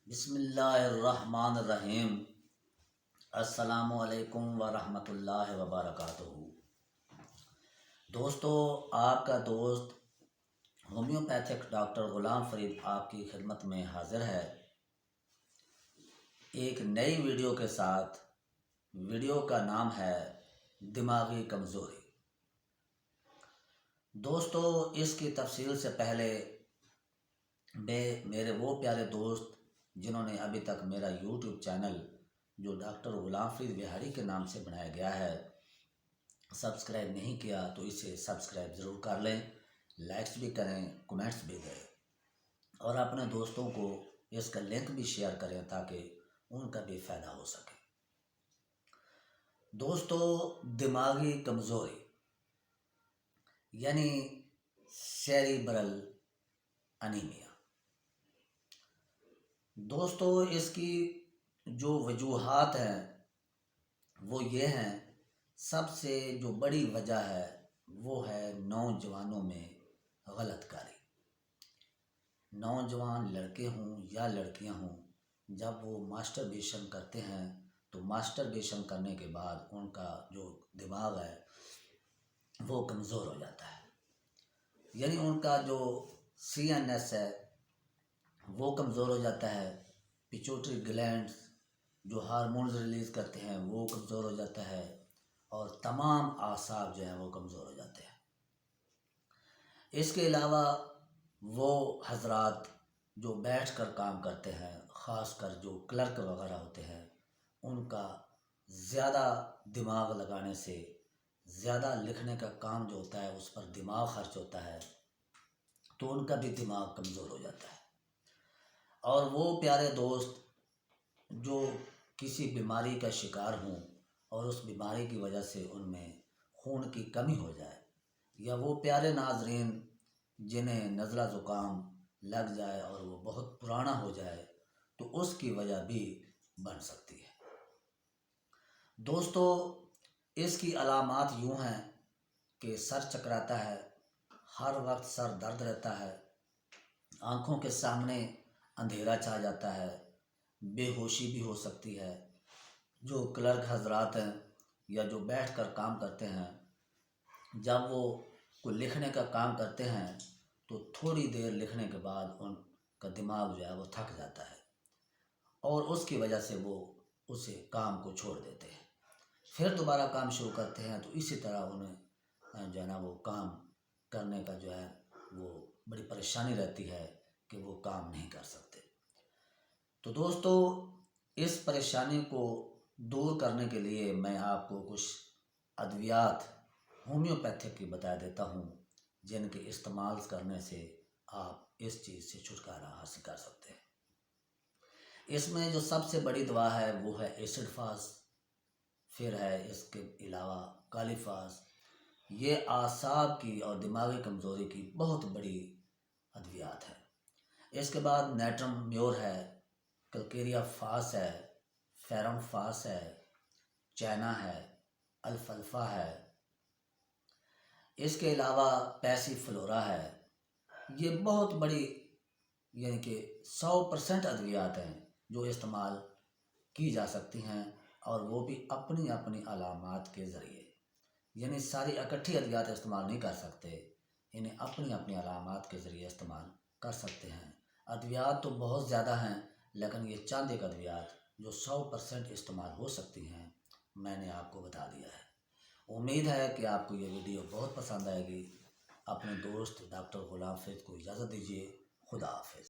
بسم اللہ الرحمن الرحیم۔ السلام علیکم ورحمۃ اللہ وبرکاتہ۔ دوستو، آپ کا دوست ہومیوپیتھک ڈاکٹر غلام فرید آپ کی خدمت میں حاضر ہے ایک نئی ویڈیو کے ساتھ۔ ویڈیو کا نام ہے دماغی کمزوری۔ دوستو، اس کی تفصیل سے پہلے میرے وہ پیارے دوست جنہوں نے ابھی تک میرا یوٹیوب چینل جو ڈاکٹر غلام فرید بہاری کے نام سے بنایا گیا ہے سبسکرائب نہیں کیا تو اسے سبسکرائب ضرور کر لیں، لائکس بھی کریں، کمنٹس بھی دیں اور اپنے دوستوں کو اس کا لنک بھی شیئر کریں تاکہ ان کا بھی فائدہ ہو سکے۔ دوستو، دماغی کمزوری یعنی سیریبرل انیمیا۔ دوستو، اس کی جو وجوہات ہیں وہ یہ ہیں، سب سے جو بڑی وجہ ہے وہ ہے نوجوانوں میں غلط کاری۔ نوجوان لڑکے ہوں یا لڑکیاں ہوں، جب وہ ماسٹربیشن کرتے ہیں تو ماسٹربیشن کرنے کے بعد ان کا جو دماغ ہے وہ کمزور ہو جاتا ہے، یعنی ان کا جو CNS ہے وہ کمزور ہو جاتا ہے، پیچوٹری گلینڈز جو ہارمونز ریلیز کرتے ہیں وہ کمزور ہو جاتا ہے اور تمام اعصاب جو ہیں وہ کمزور ہو جاتے ہیں۔ اس کے علاوہ وہ حضرات جو بیٹھ کر کام کرتے ہیں، خاص کر جو کلرک وغیرہ ہوتے ہیں، ان کا زیادہ دماغ لگانے سے زیادہ لکھنے کا کام جو ہوتا ہے اس پر دماغ خرچ ہوتا ہے تو ان کا بھی دماغ کمزور ہو جاتا ہے۔ اور وہ پیارے دوست جو کسی بیماری کا شکار ہوں اور اس بیماری کی وجہ سے ان میں خون کی کمی ہو جائے، یا وہ پیارے ناظرین جنہیں نزلہ زکام لگ جائے اور وہ بہت پرانا ہو جائے تو اس کی وجہ بھی بن سکتی ہے۔ دوستو، اس کی علامات یوں ہیں کہ سر چکراتا ہے، ہر وقت سر درد رہتا ہے، آنکھوں کے سامنے اندھیرا چھا جاتا ہے، بے ہوشی بھی ہو سکتی ہے۔ جو کلرک حضرات ہیں یا جو بیٹھ کر کام کرتے ہیں، جب وہ کوئی لکھنے کا کام کرتے ہیں تو تھوڑی دیر لکھنے کے بعد ان کا دماغ جو ہے وہ تھک جاتا ہے اور اس کی وجہ سے وہ اسے کام کو چھوڑ دیتے ہیں، پھر دوبارہ کام شروع کرتے ہیں تو اسی طرح انہیں جو ہے نا وہ کام کرنے کا جو ہے وہ بڑی پریشانی رہتی ہے کہ وہ کام نہیں کر سکتے۔ تو دوستو، اس پریشانی کو دور کرنے کے لیے میں آپ کو کچھ ادویات ہومیوپیتھک کی بتا دیتا ہوں جن کے استعمال کرنے سے آپ اس چیز سے چھٹکارا حاصل کر سکتے ہیں۔ اس میں جو سب سے بڑی دوا ہے وہ ہے ایسڈ فاس، پھر ہے اس کے علاوہ کالیفاس۔ یہ اعصاب کی اور دماغی کمزوری کی بہت بڑی ادویات ہے۔ اس کے بعد نیٹرم میور ہے، کلکیریا فاس ہے، فیرم فاس ہے، چائنا ہے، الفلفا ہے۔ اس کے علاوہ پیسی فلورا ہے۔ یہ بہت بڑی یعنی کہ 100% ادویات ہیں جو استعمال کی جا سکتی ہیں، اور وہ بھی اپنی اپنی علامات کے ذریعے، یعنی ساری اکٹھی ادویات استعمال نہیں کر سکتے، انہیں اپنی اپنی علامات کے ذریعے استعمال کر سکتے ہیں۔ ادویات تو بہت زیادہ ہیں لیکن یہ چند ایک ادویات جو 100% استعمال ہو سکتی ہیں میں نے آپ کو بتا دیا ہے۔ امید ہے کہ آپ کو یہ ویڈیو بہت پسند آئے گی۔ اپنے دوست ڈاکٹر غلام فرید کو اجازت دیجیے۔ خدا حافظ۔